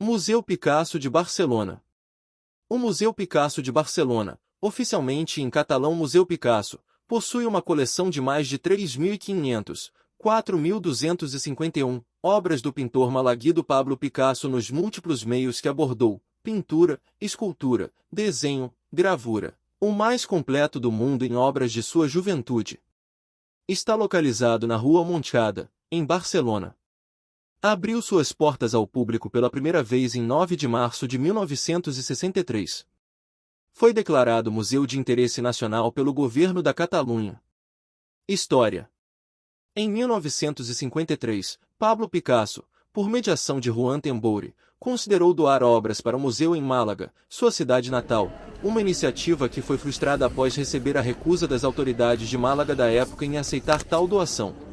Museu Picasso de Barcelona. O Museu Picasso de Barcelona, oficialmente em catalão Museu Picasso, possui uma coleção de mais de 3.500, 4.251, obras do pintor malaguido Pablo Picasso nos múltiplos meios que abordou: pintura, escultura, desenho, gravura. O mais completo do mundo em obras de sua juventude. Está localizado na Rua Montcada, em Barcelona. Abriu suas portas ao público pela primeira vez em 9 de março de 1963. Foi declarado Museu de Interesse Nacional pelo governo da Catalunha. História. Em 1953, Pablo Picasso, por mediação de Juan Tembouri, considerou doar obras para o museu em Málaga, sua cidade natal, uma iniciativa que foi frustrada após receber a recusa das autoridades de Málaga da época em aceitar tal doação.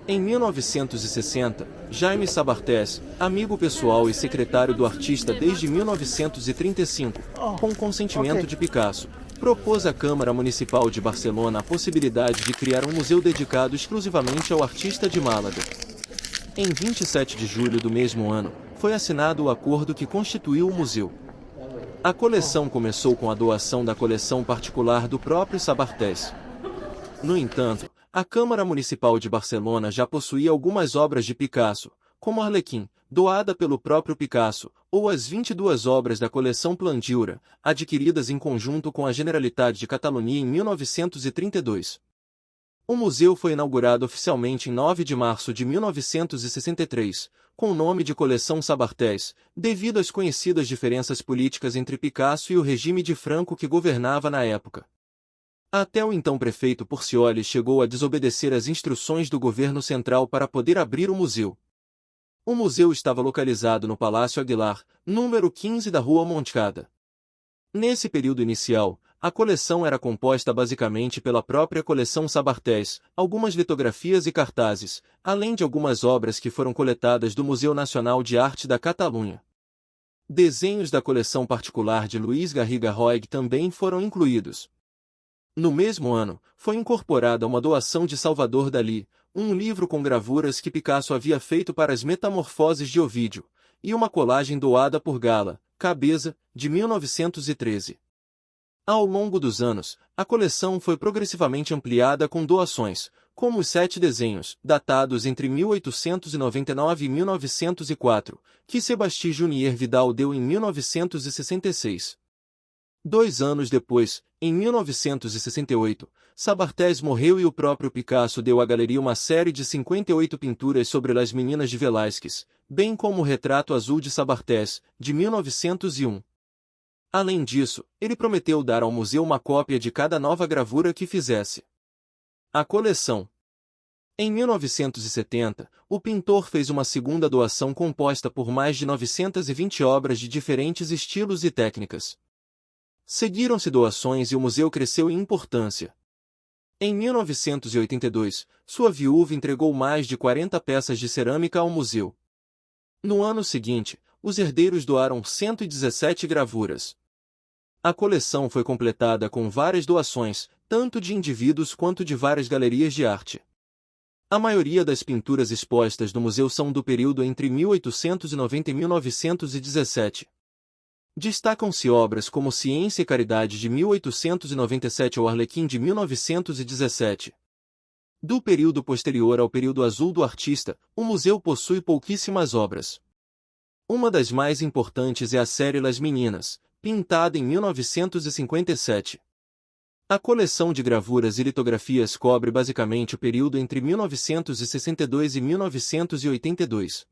Em 1960, Jaime Sabartés, amigo pessoal e secretário do artista desde 1935, com consentimento de Picasso, propôs à Câmara Municipal de Barcelona a possibilidade de criar um museu dedicado exclusivamente ao artista de Málaga. Em 27 de julho do mesmo ano, foi assinado o acordo que constituiu o museu. A coleção começou com a doação da coleção particular do próprio Sabartés. No entanto, a Câmara Municipal de Barcelona já possuía algumas obras de Picasso, como Arlequim, doada pelo próprio Picasso, ou as 22 obras da coleção Plandiura, adquiridas em conjunto com a Generalitat de Catalunya em 1932. O museu foi inaugurado oficialmente em 9 de março de 1963, com o nome de Coleção Sabartés, devido às conhecidas diferenças políticas entre Picasso e o regime de Franco que governava na época. Até o então prefeito Porcioli chegou a desobedecer às instruções do governo central para poder abrir o museu. O museu estava localizado no Palácio Aguilar, número 15 da Rua Montcada. Nesse período inicial, a coleção era composta basicamente pela própria coleção Sabartés, algumas litografias e cartazes, além de algumas obras que foram coletadas do Museu Nacional de Arte da Catalunha. Desenhos da coleção particular de Luís Garriga Roig também foram incluídos. No mesmo ano, foi incorporada uma doação de Salvador Dalí, um livro com gravuras que Picasso havia feito para as Metamorfoses de Ovídio, e uma colagem doada por Gala, Cabeza, de 1913. Ao longo dos anos, a coleção foi progressivamente ampliada com doações, como os 7 desenhos, datados entre 1899 e 1904, que Sebastien Junier Vidal deu em 1966. 2 anos depois, em 1968, Sabartés morreu e o próprio Picasso deu à galeria uma série de 58 pinturas sobre Las Meninas de Velázquez, bem como o Retrato Azul de Sabartés, de 1901. Além disso, ele prometeu dar ao museu uma cópia de cada nova gravura que fizesse. A coleção. Em 1970, o pintor fez uma segunda doação composta por mais de 920 obras de diferentes estilos e técnicas. Seguiram-se doações e o museu cresceu em importância. Em 1982, sua viúva entregou mais de 40 peças de cerâmica ao museu. No ano seguinte, os herdeiros doaram 117 gravuras. A coleção foi completada com várias doações, tanto de indivíduos quanto de várias galerias de arte. A maioria das pinturas expostas no museu são do período entre 1890 e 1917. Destacam-se obras como Ciência e Caridade de 1897 ou Arlequim de 1917. Do período posterior ao período azul do artista, o museu possui pouquíssimas obras. Uma das mais importantes é a série Las Meninas, pintada em 1957. A coleção de gravuras e litografias cobre basicamente o período entre 1962 e 1982.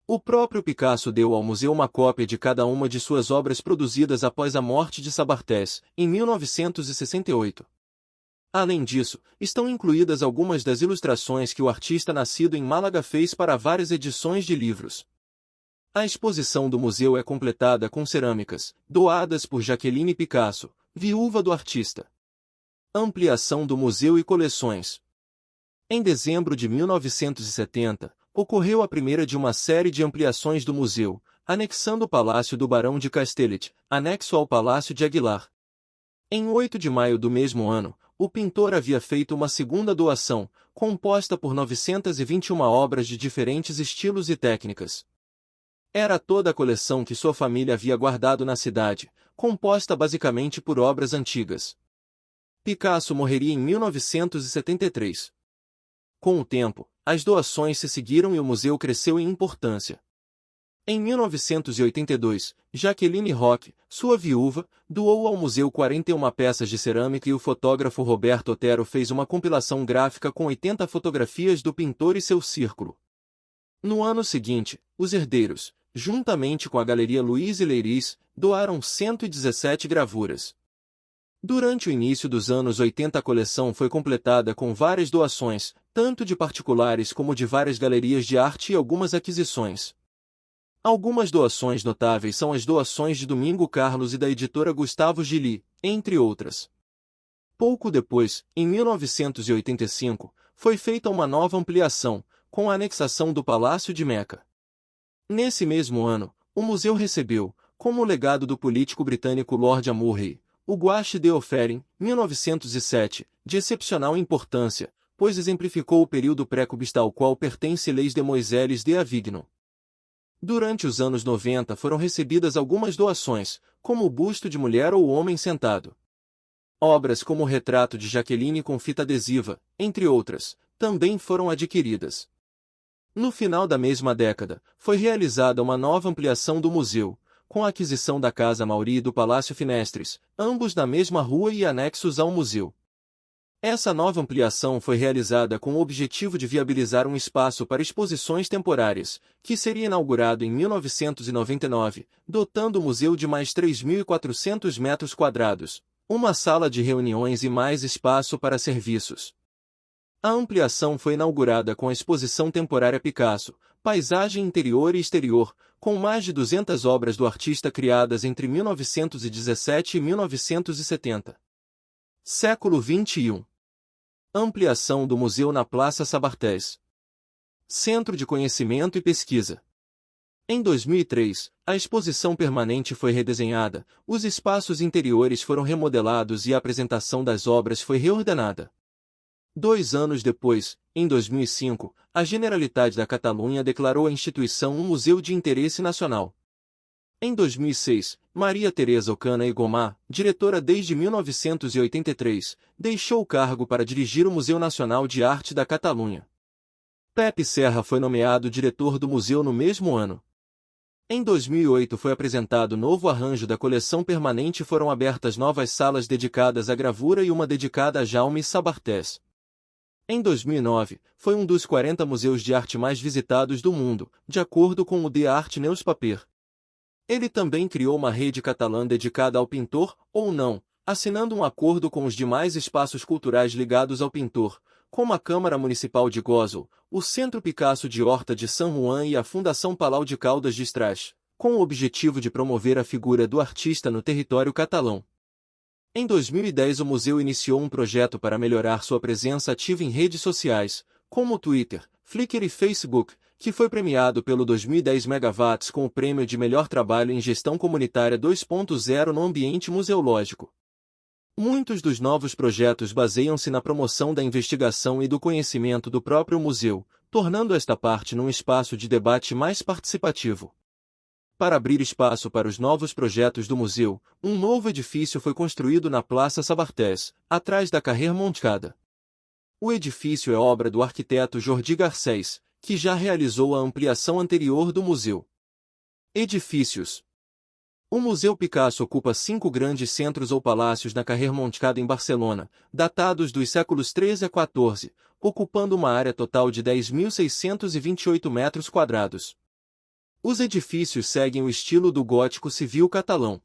O próprio Picasso deu ao museu uma cópia de cada uma de suas obras produzidas após a morte de Sabartés, em 1968. Além disso, estão incluídas algumas das ilustrações que o artista nascido em Málaga fez para várias edições de livros. A exposição do museu é completada com cerâmicas, doadas por Jaqueline Picasso, viúva do artista. Ampliação do museu e coleções. Em dezembro de 1970, ocorreu a primeira de uma série de ampliações do museu, anexando o Palácio do Barão de Castellet, anexo ao Palácio de Aguilar. Em 8 de maio do mesmo ano, o pintor havia feito uma segunda doação, composta por 921 obras de diferentes estilos e técnicas. Era toda a coleção que sua família havia guardado na cidade, composta basicamente por obras antigas. Picasso morreria em 1973. Com o tempo, as doações se seguiram e o museu cresceu em importância. Em 1982, Jacqueline Roch, sua viúva, doou ao museu 41 peças de cerâmica e o fotógrafo Roberto Otero fez uma compilação gráfica com 80 fotografias do pintor e seu círculo. No ano seguinte, os herdeiros, juntamente com a Galeria Luiz e Leiris, doaram 117 gravuras. Durante o início dos anos 80 a coleção foi completada com várias doações, tanto de particulares como de várias galerias de arte e algumas aquisições. Algumas doações notáveis são as doações de Domingo Carlos e da editora Gustavo Gilli, entre outras. Pouco depois, em 1985, foi feita uma nova ampliação, com a anexação do Palácio de Meca. Nesse mesmo ano, o museu recebeu, como legado do político britânico Lord Amurray, o Guache de Offering, 1907, de excepcional importância, pois exemplificou o período pré-cubista ao qual pertence Leis de Moisés de Avignon. Durante os anos 90 foram recebidas algumas doações, como o busto de mulher ou o homem sentado. Obras como o retrato de Jaqueline com fita adesiva, entre outras, também foram adquiridas. No final da mesma década, foi realizada uma nova ampliação do museu, com a aquisição da Casa Mauri e do Palácio Finestres, ambos na mesma rua e anexos ao museu. Essa nova ampliação foi realizada com o objetivo de viabilizar um espaço para exposições temporárias, que seria inaugurado em 1999, dotando o museu de mais 3.400 metros quadrados, uma sala de reuniões e mais espaço para serviços. A ampliação foi inaugurada com a exposição temporária Picasso, Paisagem Interior e Exterior, com mais de 200 obras do artista criadas entre 1917 e 1970. Século XXI. Ampliação do museu na Praça Sabartés. Centro de Conhecimento e Pesquisa. Em 2003, a exposição permanente foi redesenhada, os espaços interiores foram remodelados e a apresentação das obras foi reordenada. 2 anos depois, em 2005, a Generalitat da Catalunha declarou a instituição um museu de interesse nacional. Em 2006, Maria Teresa Ocana e Gomá, diretora desde 1983, deixou o cargo para dirigir o Museu Nacional de Arte da Catalunha. Pepe Serra foi nomeado diretor do museu no mesmo ano. Em 2008 foi apresentado novo arranjo da coleção permanente e foram abertas novas salas dedicadas à gravura e uma dedicada a Jaume Sabartés. Em 2009, foi um dos 40 museus de arte mais visitados do mundo, de acordo com o The Art Newspaper. Ele também criou uma rede catalã dedicada ao pintor, ou não, assinando um acordo com os demais espaços culturais ligados ao pintor, como a Câmara Municipal de Gósol, o Centro Picasso de Horta de San Juan e a Fundação Palau de Caldas de Estrás, com o objetivo de promover a figura do artista no território catalão. Em 2010 o museu iniciou um projeto para melhorar sua presença ativa em redes sociais, como o Twitter, Flickr e Facebook, que foi premiado pelo 2010 Megawatts com o prêmio de melhor trabalho em gestão comunitária 2.0 no ambiente museológico. Muitos dos novos projetos baseiam-se na promoção da investigação e do conhecimento do próprio museu, tornando esta parte num espaço de debate mais participativo. Para abrir espaço para os novos projetos do museu, um novo edifício foi construído na Praça Sabartés, atrás da Carrer Montcada. O edifício é obra do arquiteto Jordi Garcés, que já realizou a ampliação anterior do museu. Edifícios. O Museu Picasso ocupa 5 grandes centros ou palácios na Carrer Montcada em Barcelona, datados dos séculos XIII a XIV, ocupando uma área total de 10.628 metros quadrados. Os edifícios seguem o estilo do gótico civil catalão.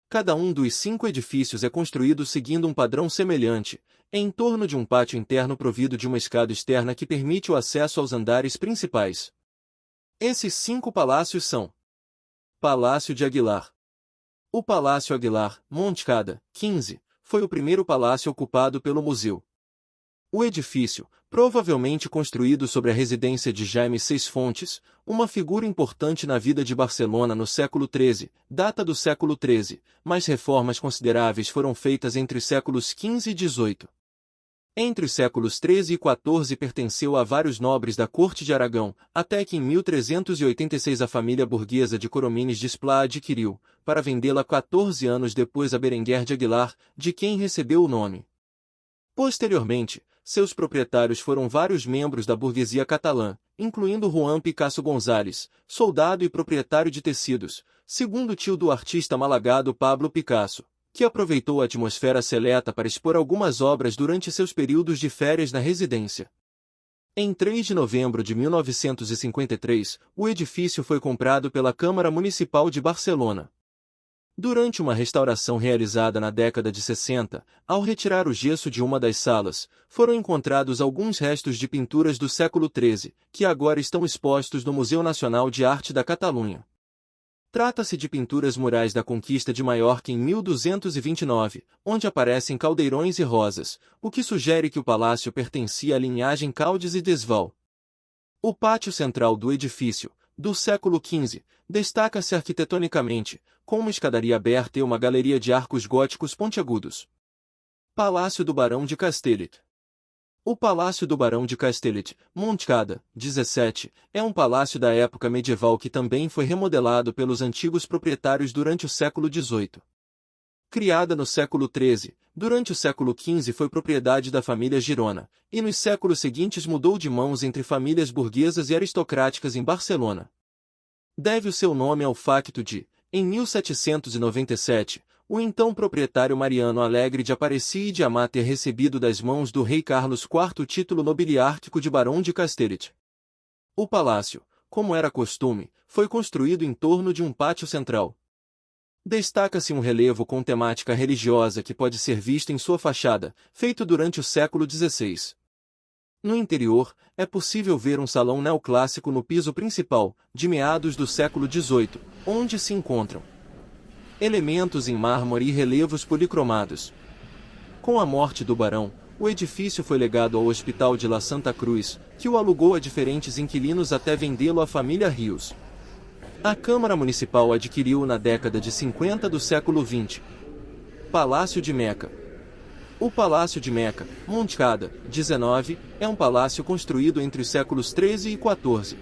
Cada um dos 5 edifícios é construído seguindo um padrão semelhante, em torno de um pátio interno provido de uma escada externa que permite o acesso aos andares principais. Esses 5 palácios são: Palácio de Aguilar. O Palácio Aguilar, Montcada, 15, foi o primeiro palácio ocupado pelo museu. O edifício, provavelmente construído sobre a residência de Jaime Sesfontes, uma figura importante na vida de Barcelona no século XIII, data do século XIII, mas reformas consideráveis foram feitas entre os séculos XV e XVIII. Entre os séculos XIII e XIV pertenceu a vários nobres da corte de Aragão, até que em 1386 a família burguesa de Coromines de Splá adquiriu, para vendê-la 14 anos depois a Berenguer de Aguilar, de quem recebeu o nome. Posteriormente, seus proprietários foram vários membros da burguesia catalã, incluindo Juan Picasso González, soldado e proprietário de tecidos, segundo tio do artista malagado Pablo Picasso, que aproveitou a atmosfera seleta para expor algumas obras durante seus períodos de férias na residência. Em 3 de novembro de 1953, o edifício foi comprado pela Câmara Municipal de Barcelona. Durante uma restauração realizada na década de 60, ao retirar o gesso de uma das salas, foram encontrados alguns restos de pinturas do século XIII, que agora estão expostos no Museu Nacional de Arte da Catalunha. Trata-se de pinturas murais da Conquista de Maiorca em 1229, onde aparecem caldeirões e rosas, o que sugere que o palácio pertencia à linhagem Caldes e Desval. O pátio central do edifício, do século XV, destaca-se arquitetonicamente, com uma escadaria aberta e uma galeria de arcos góticos pontiagudos. Palácio do Barão de Castellet. O Palácio do Barão de Castellet, Montcada, 17, é um palácio da época medieval que também foi remodelado pelos antigos proprietários durante o século XVIII. Criada no século XIII, durante o século XV foi propriedade da família Girona, e nos séculos seguintes mudou de mãos entre famílias burguesas e aristocráticas em Barcelona. Deve o seu nome ao facto de, em 1797, o então proprietário Mariano Alegre de Aparecia e de Amar ter recebido das mãos do rei Carlos IV o título nobiliárquico de Barão de Castellet. O palácio, como era costume, foi construído em torno de um pátio central. Destaca-se um relevo com temática religiosa que pode ser visto em sua fachada, feito durante o século XVI. No interior, é possível ver um salão neoclássico no piso principal, de meados do século XVIII, onde se encontram elementos em mármore e relevos policromados. Com a morte do barão, o edifício foi legado ao Hospital de La Santa Cruz, que o alugou a diferentes inquilinos até vendê-lo à família Rios. A Câmara Municipal adquiriu-o na década de 50 do século XX. Palácio de Meca. O Palácio de Meca, Montcada, 19, é um palácio construído entre os séculos XIII e XIV.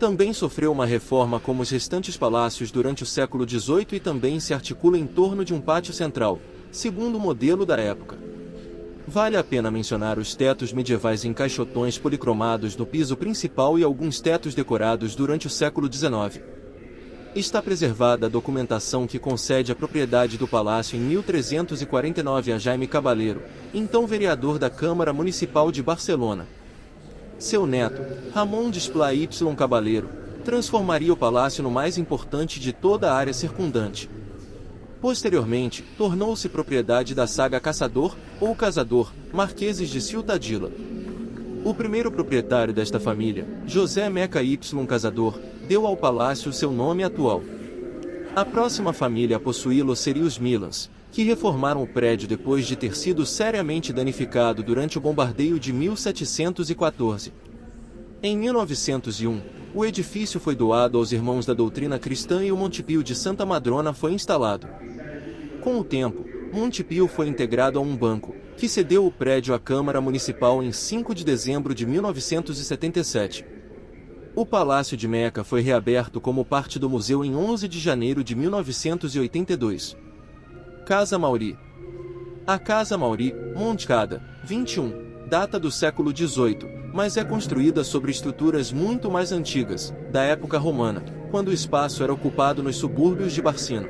Também sofreu uma reforma como os restantes palácios durante o século XVIII e também se articula em torno de um pátio central, segundo o modelo da época. Vale a pena mencionar os tetos medievais em caixotões policromados no piso principal e alguns tetos decorados durante o século XIX. Está preservada a documentação que concede a propriedade do palácio em 1349 a Jaime Cabaleiro, então vereador da Câmara Municipal de Barcelona. Seu neto, Ramon de Esplá y Cabaleiro, transformaria o palácio no mais importante de toda a área circundante. Posteriormente, tornou-se propriedade da saga Caçador, ou Casador, Marqueses de Ciutadilla. O primeiro proprietário desta família, José Meca y Casador, deu ao palácio seu nome atual. A próxima família a possuí-lo seria os Milans, que reformaram o prédio depois de ter sido seriamente danificado durante o bombardeio de 1714. Em 1901, o edifício foi doado aos Irmãos da Doutrina Cristã e o Montepio de Santa Madrona foi instalado. Com o tempo, Montepio foi integrado a um banco, que cedeu o prédio à Câmara Municipal em 5 de dezembro de 1977. O Palácio de Meca foi reaberto como parte do museu em 11 de janeiro de 1982. Casa Mauri. A Casa Mauri, Montcada, 21, data do século XVIII, mas é construída sobre estruturas muito mais antigas, da época romana, quando o espaço era ocupado nos subúrbios de Barcino.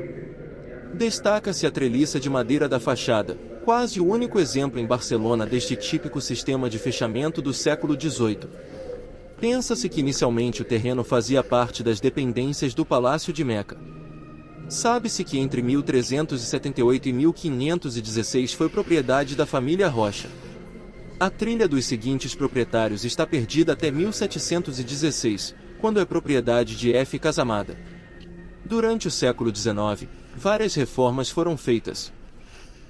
Destaca-se a treliça de madeira da fachada, quase o único exemplo em Barcelona deste típico sistema de fechamento do século XVIII. Pensa-se que inicialmente o terreno fazia parte das dependências do Palácio de Meca. Sabe-se que entre 1378 e 1516 foi propriedade da família Rocha. A trilha dos seguintes proprietários está perdida até 1716, quando é propriedade de F. Casamada. Durante o século XIX, várias reformas foram feitas.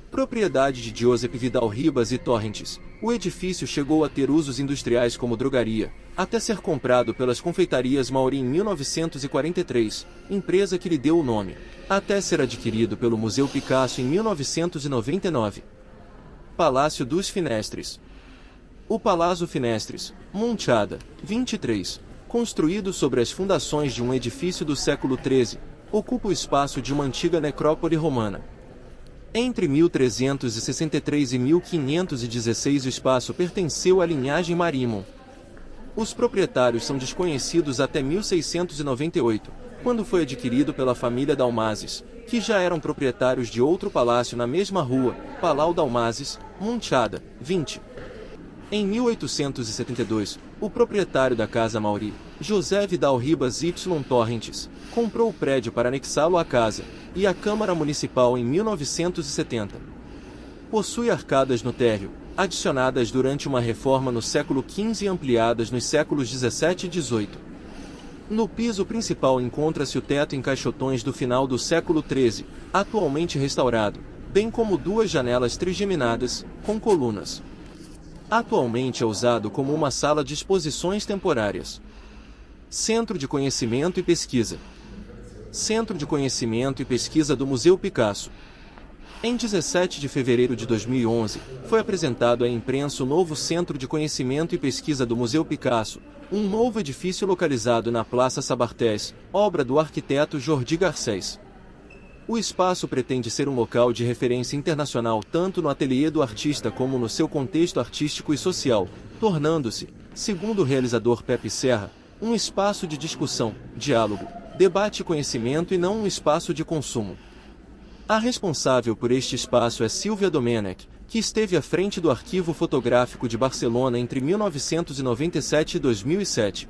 Propriedade de Josep Vidal Ribas e Torrentes, o edifício chegou a ter usos industriais como drogaria, até ser comprado pelas confeitarias Mauri em 1943, empresa que lhe deu o nome, até ser adquirido pelo Museu Picasso em 1999. Palácio dos Finestres. O Palácio Finestres, Munchada, 23, construído sobre as fundações de um edifício do século XIII, ocupa o espaço de uma antiga necrópole romana. Entre 1363 e 1516 o espaço pertenceu à linhagem Marimon. Os proprietários são desconhecidos até 1698, quando foi adquirido pela família Dalmazes, que já eram proprietários de outro palácio na mesma rua, Palau Dalmazes, Munchada, 20. Em 1872, o proprietário da Casa Mauri, José Vidal Ribas Y Torrentes, comprou o prédio para anexá-lo à casa, e a Câmara Municipal em 1970. Possui arcadas no térreo, adicionadas durante uma reforma no século XV e ampliadas nos séculos XVII e XVIII. No piso principal encontra-se o teto em caixotões do final do século XIII, atualmente restaurado, bem como duas janelas trigeminadas, com colunas. Atualmente é usado como uma sala de exposições temporárias. Centro de Conhecimento e Pesquisa. Centro de Conhecimento e Pesquisa do Museu Picasso. Em 17 de fevereiro de 2011, foi apresentado à imprensa o novo Centro de Conhecimento e Pesquisa do Museu Picasso, um novo edifício localizado na Praça Sabartés, obra do arquiteto Jordi Garcés. O espaço pretende ser um local de referência internacional tanto no ateliê do artista como no seu contexto artístico e social, tornando-se, segundo o realizador Pepe Serra, um espaço de discussão, diálogo, debate e conhecimento e não um espaço de consumo. A responsável por este espaço é Sílvia Domènech, que esteve à frente do Arquivo Fotográfico de Barcelona entre 1997 e 2007.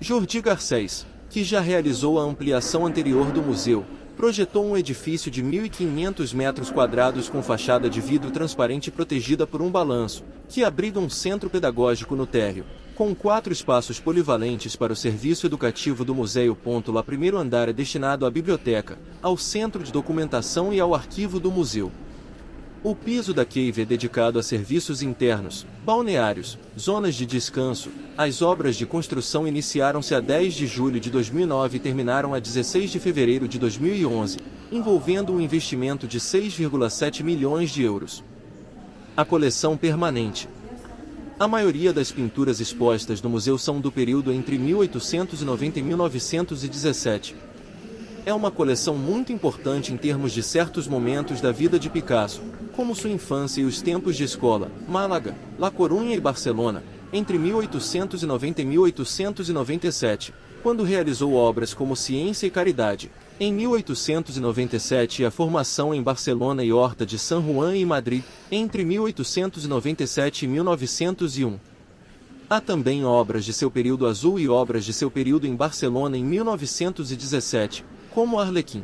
Jordi Garcés, que já realizou a ampliação anterior do museu, projetou um edifício de 1.500 metros quadrados com fachada de vidro transparente protegida por um balanço, que abriga um centro pedagógico no térreo, com 4 espaços polivalentes para o serviço educativo do museu. Lá primeiro andar é destinado à biblioteca, ao centro de documentação e ao arquivo do museu. O piso da cave é dedicado a serviços internos, balneários, zonas de descanso. As obras de construção iniciaram-se a 10 de julho de 2009 e terminaram a 16 de fevereiro de 2011, envolvendo um investimento de 6,7 milhões de euros. A coleção permanente. A maioria das pinturas expostas no museu são do período entre 1890 e 1917. É uma coleção muito importante em termos de certos momentos da vida de Picasso, como sua infância e os tempos de escola, Málaga, La Coruña e Barcelona, entre 1890 e 1897, quando realizou obras como Ciência e Caridade, em 1897 e a formação em Barcelona e Horta de San Juan e Madrid, entre 1897 e 1901. Há também obras de seu período azul e obras de seu período em Barcelona em 1917, como Arlequim.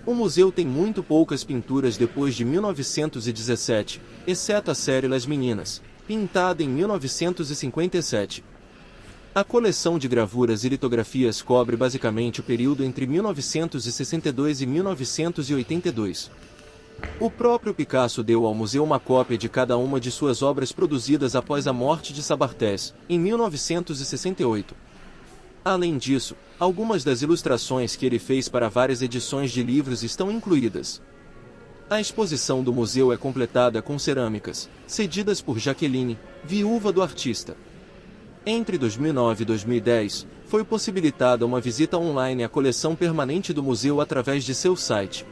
O museu tem muito poucas pinturas depois de 1917, exceto a série Las Meninas, pintada em 1957. A coleção de gravuras e litografias cobre basicamente o período entre 1962 e 1982. O próprio Picasso deu ao museu uma cópia de cada uma de suas obras produzidas após a morte de Sabartés, em 1968. Além disso, algumas das ilustrações que ele fez para várias edições de livros estão incluídas. A exposição do museu é completada com cerâmicas, cedidas por Jaqueline, viúva do artista. Entre 2009 e 2010, foi possibilitada uma visita online à coleção permanente do museu através de seu site.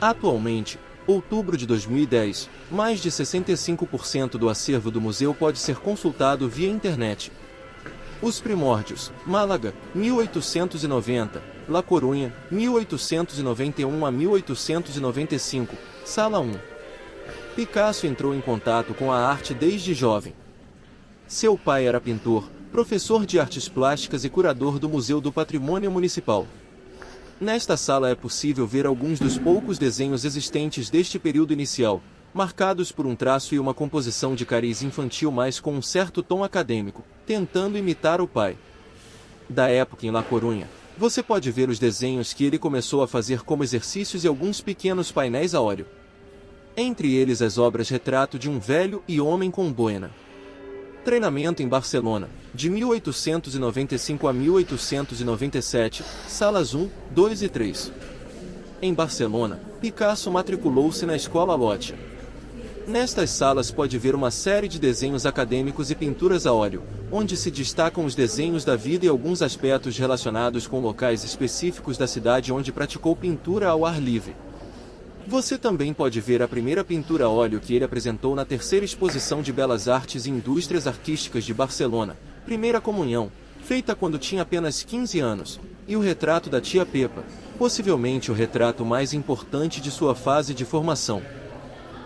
Atualmente, outubro de 2010, mais de 65% do acervo do museu pode ser consultado via internet. Os Primórdios, Málaga, 1890, La Coruña, 1891 a 1895, Sala 1. Picasso entrou em contato com a arte desde jovem. Seu pai era pintor, professor de artes plásticas e curador do Museu do Patrimônio Municipal. Nesta sala é possível ver alguns dos poucos desenhos existentes deste período inicial, marcados por um traço e uma composição de cariz infantil mas com um certo tom acadêmico, tentando imitar o pai. Da época em La Coruña, você pode ver os desenhos que ele começou a fazer como exercícios e alguns pequenos painéis a óleo. Entre eles as obras Retrato de um Velho e Homem com Boina. Treinamento em Barcelona, de 1895 a 1897, salas 1, 2 e 3. Em Barcelona, Picasso matriculou-se na Escola Lotja. Nestas salas pode ver uma série de desenhos acadêmicos e pinturas a óleo, onde se destacam os desenhos da vida e alguns aspectos relacionados com locais específicos da cidade onde praticou pintura ao ar livre. Você também pode ver a primeira pintura a óleo que ele apresentou na terceira Exposição de Belas Artes e Indústrias Artísticas de Barcelona, Primeira Comunhão, feita quando tinha apenas 15 anos, e o retrato da tia Pepa, possivelmente o retrato mais importante de sua fase de formação.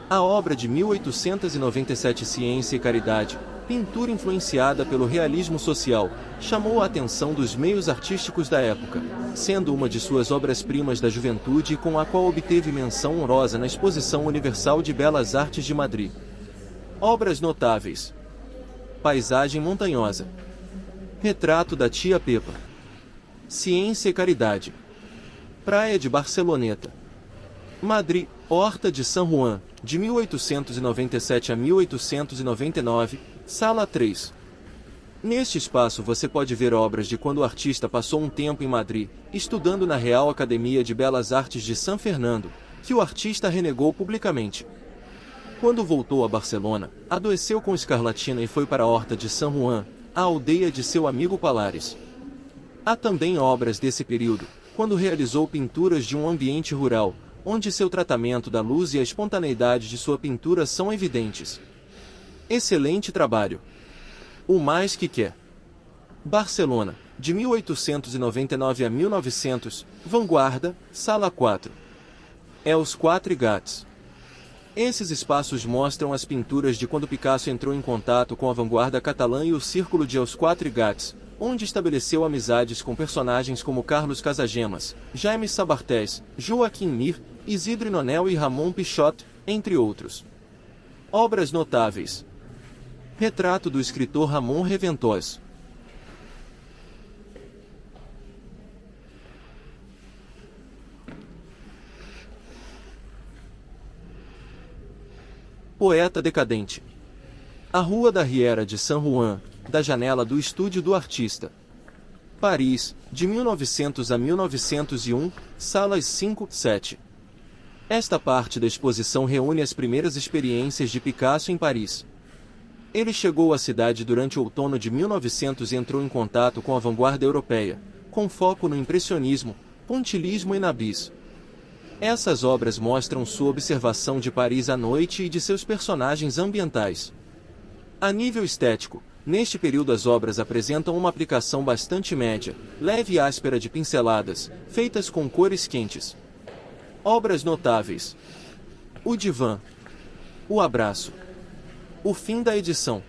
A obra de 1897 Ciência e Caridade, pintura influenciada pelo realismo social, chamou a atenção dos meios artísticos da época, sendo uma de suas obras-primas da juventude e com a qual obteve menção honrosa na Exposição Universal de Belas Artes de Madrid. Obras notáveis: Paisagem montanhosa, Retrato da tia Pepa, Ciência e Caridade, Praia de Barceloneta, Madrid, Horta de San Juan, de 1897 a 1899, Sala 3. Neste espaço você pode ver obras de quando o artista passou um tempo em Madrid, estudando na Real Academia de Belas Artes de San Fernando, que o artista renegou publicamente. Quando voltou a Barcelona, adoeceu com escarlatina e foi para a Horta de San Juan, a aldeia de seu amigo Palares. Há também obras desse período, quando realizou pinturas de um ambiente rural, onde seu tratamento da luz e a espontaneidade de sua pintura são evidentes. Excelente trabalho. O mais que quer. Barcelona, de 1899 a 1900, Vanguarda, Sala 4. Els Quatre Gats. Esses espaços mostram as pinturas de quando Picasso entrou em contato com a vanguarda catalã e o Círculo de Els Quatre Gats, onde estabeleceu amizades com personagens como Carlos Casagemas, Jaime Sabartés, Joaquim Mir, Isidre Nonel e Ramon Pichot, entre outros. Obras notáveis: Retrato do escritor Ramon Reventós. Poeta decadente. A Rua da Riera de San Juan, da janela do estúdio do artista. Paris, de 1900 a 1901, salas 5, 7. Esta parte da exposição reúne as primeiras experiências de Picasso em Paris. Ele chegou à cidade durante o outono de 1900 e entrou em contato com a vanguarda europeia, com foco no impressionismo, pontilhismo e nabis. Essas obras mostram sua observação de Paris à noite e de seus personagens ambientais. A nível estético, neste período as obras apresentam uma aplicação bastante média, leve e áspera de pinceladas, feitas com cores quentes. Obras notáveis: O Divã, O Abraço, O Fim da Edição,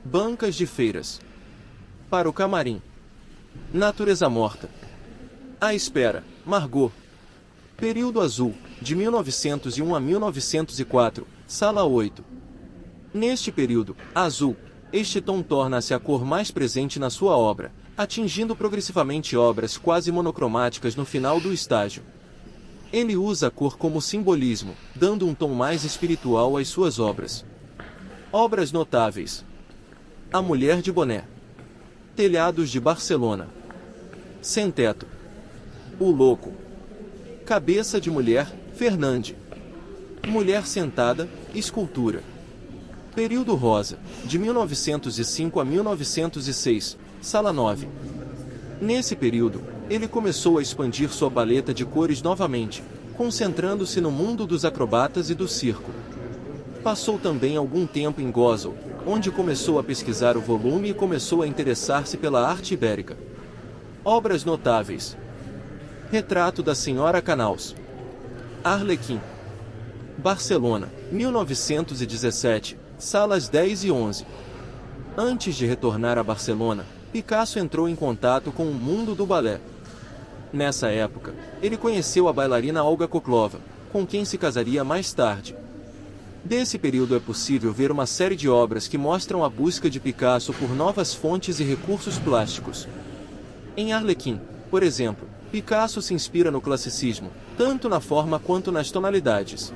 Bancas de Feiras, Para o Camarim, Natureza Morta, A Espera, Margot, Período Azul, de 1901 a 1904, Sala 8. Neste período, azul, este tom torna-se a cor mais presente na sua obra, atingindo progressivamente obras quase monocromáticas no final do estágio. Ele usa a cor como simbolismo, dando um tom mais espiritual às suas obras. Obras notáveis: A Mulher de Boné, Telhados de Barcelona, Sem Teto, O Louco, Cabeça de Mulher, Fernande, Mulher Sentada, Escultura. Período Rosa, de 1905 a 1906, Sala 9. Nesse período, ele começou a expandir sua paleta de cores novamente, concentrando-se no mundo dos acrobatas e do circo. Passou também algum tempo em Gósol, onde começou a pesquisar o volume e começou a interessar-se pela arte ibérica. Obras notáveis: Retrato da Senhora Canals, Arlequim, Barcelona, 1917, salas 10 e 11. Antes de retornar a Barcelona, Picasso entrou em contato com o mundo do balé. Nessa época, ele conheceu a bailarina Olga Koklova, com quem se casaria mais tarde. Desse período é possível ver uma série de obras que mostram a busca de Picasso por novas fontes e recursos plásticos. Em Arlequim, por exemplo, Picasso se inspira no classicismo, tanto na forma quanto nas tonalidades.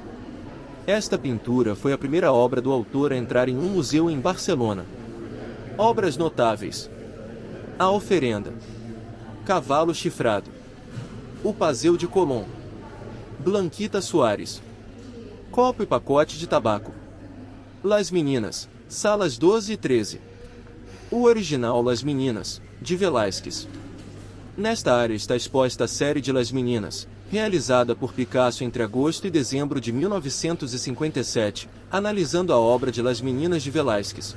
Esta pintura foi a primeira obra do autor a entrar em um museu em Barcelona. Obras notáveis: A Oferenda, Cavalo Chifrado, O Paseo de Colón, Blanquita Soares, Copo e Pacote de Tabaco. Las Meninas, salas 12 e 13. O original Las Meninas, de Velázquez. Nesta área está exposta a série de Las Meninas, realizada por Picasso entre agosto e dezembro de 1957, analisando a obra de Las Meninas de Velázquez.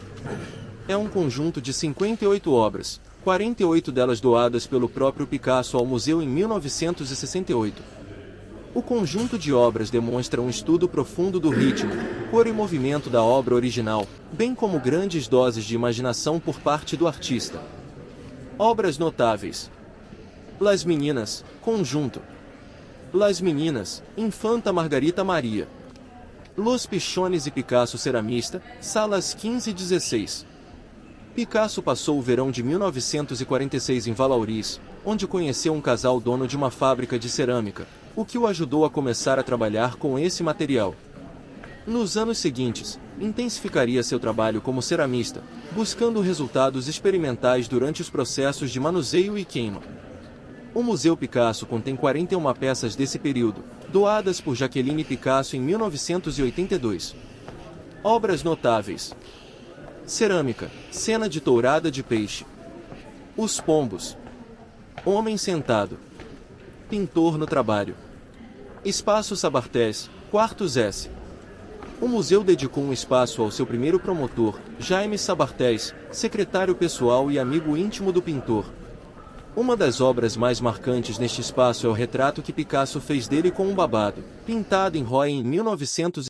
É um conjunto de 58 obras, 48 delas doadas pelo próprio Picasso ao museu em 1968. O conjunto de obras demonstra um estudo profundo do ritmo, cor e movimento da obra original, bem como grandes doses de imaginação por parte do artista. Obras notáveis: Las Meninas, conjunto. Las Meninas, Infanta Margarita Maria. Los Pichones e Picasso Ceramista, salas 15 e 16. Picasso passou o verão de 1946 em Vallauris, onde conheceu um casal dono de uma fábrica de cerâmica, o que o ajudou a começar a trabalhar com esse material. Nos anos seguintes, intensificaria seu trabalho como ceramista, buscando resultados experimentais durante os processos de manuseio e queima. O Museu Picasso contém 41 peças desse período, doadas por Jacqueline Picasso em 1982. Obras notáveis: Cerâmica, cena de tourada de peixe. Os Pombos. Homem sentado. Pintor no trabalho. Espaço Sabartés, quartos S. O museu dedicou um espaço ao seu primeiro promotor, Jaime Sabartés, secretário pessoal e amigo íntimo do pintor. Uma das obras mais marcantes neste espaço é o retrato que Picasso fez dele com um babado, pintado em Roy em 1900.